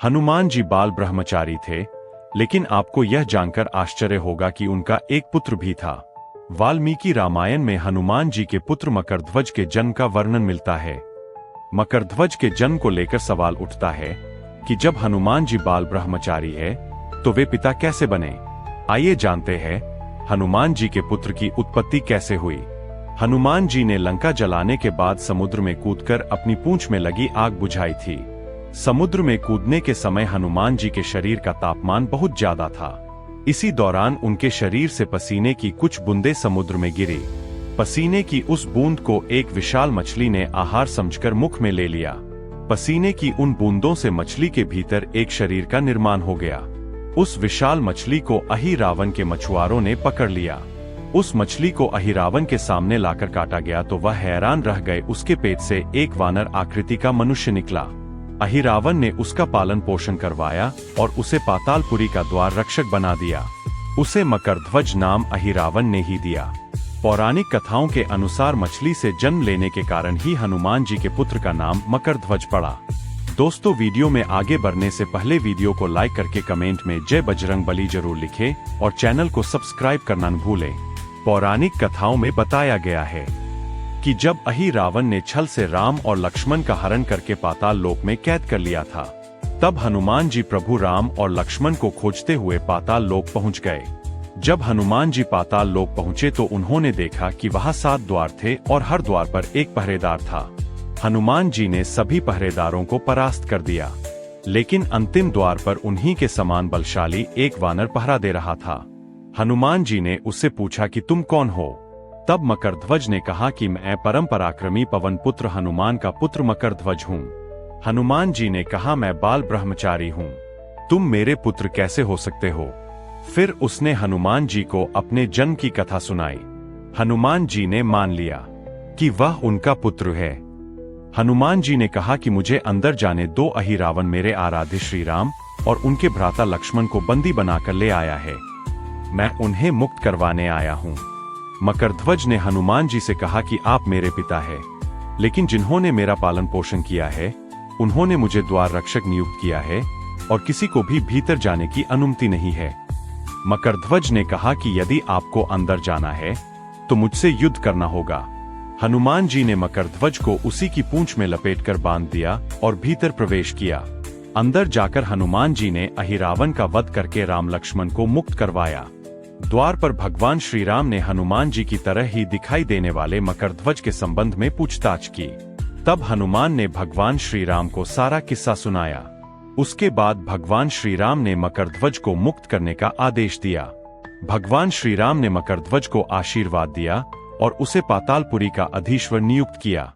हनुमान जी बाल ब्रह्मचारी थे, लेकिन आपको यह जानकर आश्चर्य होगा कि उनका एक पुत्र भी था। वाल्मीकि रामायण में हनुमान जी के पुत्र मकरध्वज के जन्म का वर्णन मिलता है। मकरध्वज के जन्म को लेकर सवाल उठता है कि जब हनुमान जी बाल ब्रह्मचारी है तो वे पिता कैसे बने। आइए जानते हैं हनुमान जी के पुत्र की उत्पत्ति कैसे हुई। हनुमान जी ने लंका जलाने के बाद समुद्र में कूदकर अपनी पूंछ में लगी आग बुझाई थी। समुद्र में कूदने के समय हनुमान जी के शरीर का तापमान बहुत ज्यादा था। इसी दौरान उनके शरीर से पसीने की कुछ बूंदें समुद्र में गिरी। पसीने की उस बूंद को एक विशाल मछली ने आहार समझकर मुख में ले लिया। पसीने की उन बूंदों से मछली के भीतर एक शरीर का निर्माण हो गया। उस विशाल मछली को अहिरावण के मछुआरों ने पकड़ लिया। उस मछली को अहिरावण के सामने लाकर काटा गया तो वह हैरान रह गए। उसके पेट से एक वानर आकृति का मनुष्य निकला। अहिरावण ने उसका पालन पोषण करवाया और उसे पातालपुरी का द्वार रक्षक बना दिया। उसे मकरध्वज नाम अहिरावण ने ही दिया। पौराणिक कथाओं के अनुसार मछली से जन्म लेने के कारण ही हनुमान जी के पुत्र का नाम मकरध्वज पड़ा। दोस्तों, वीडियो में आगे बढ़ने से पहले वीडियो को लाइक करके कमेंट में जय बजरंगबली जरूर लिखें और चैनल को सब्सक्राइब करना न भूलें। पौराणिक कथाओं में बताया गया है कि जब अहिरावण ने छल से राम और लक्ष्मण का हरण करके पाताल लोक में कैद कर लिया था, तब हनुमान जी प्रभु राम और लक्ष्मण को खोजते हुए पाताल लोक पहुंच गए। जब हनुमान जी पाताल लोक पहुंचे तो उन्होंने देखा कि वहां 7 द्वार थे और हर द्वार पर एक पहरेदार था। हनुमान जी ने सभी पहरेदारों को परास्त कर दिया, लेकिन अंतिम द्वार पर उन्हीं के समान बलशाली एक वानर पहरा दे रहा था। हनुमान जी ने उससे पूछा कि तुम कौन हो? तब मकरध्वज ने कहा कि मैं परम पराक्रमी पवन पुत्र हनुमान का पुत्र मकरध्वज हूँ। हनुमान जी ने कहा, मैं बाल ब्रह्मचारी हूँ, तुम मेरे पुत्र कैसे हो सकते हो? फिर उसने हनुमान जी को अपने जन्म की कथा सुनाई। हनुमान जी ने मान लिया कि वह उनका पुत्र है। हनुमान जी ने कहा कि मुझे अंदर जाने दो, अहिरावण मेरे आराध्य श्री राम और उनके भ्राता लक्ष्मण को बंदी बनाकर ले आया है, मैं उन्हें मुक्त करवाने आया हूँ। मकरध्वज ने हनुमान जी से कहा कि आप मेरे पिता हैं, लेकिन जिन्होंने मेरा पालन पोषण किया है उन्होंने मुझे द्वार रक्षक नियुक्त किया है और किसी को भी भीतर जाने की अनुमति नहीं है। मकरध्वज ने कहा कि यदि आपको अंदर जाना है तो मुझसे युद्ध करना होगा। हनुमान जी ने मकरध्वज को उसी की पूंछ में लपेटकर बांध दिया और भीतर प्रवेश किया। अंदर जाकर हनुमान जी ने अहिरावण का वध करके राम लक्ष्मण को मुक्त करवाया। द्वार पर भगवान श्री राम ने हनुमान जी की तरह ही दिखाई देने वाले मकरध्वज के संबंध में पूछताछ की। तब हनुमान ने भगवान श्री राम को सारा किस्सा सुनाया। उसके बाद भगवान श्री राम ने मकरध्वज को मुक्त करने का आदेश दिया। भगवान श्री राम ने मकरध्वज को आशीर्वाद दिया और उसे पातालपुरी का अधीश्वर नियुक्त किया।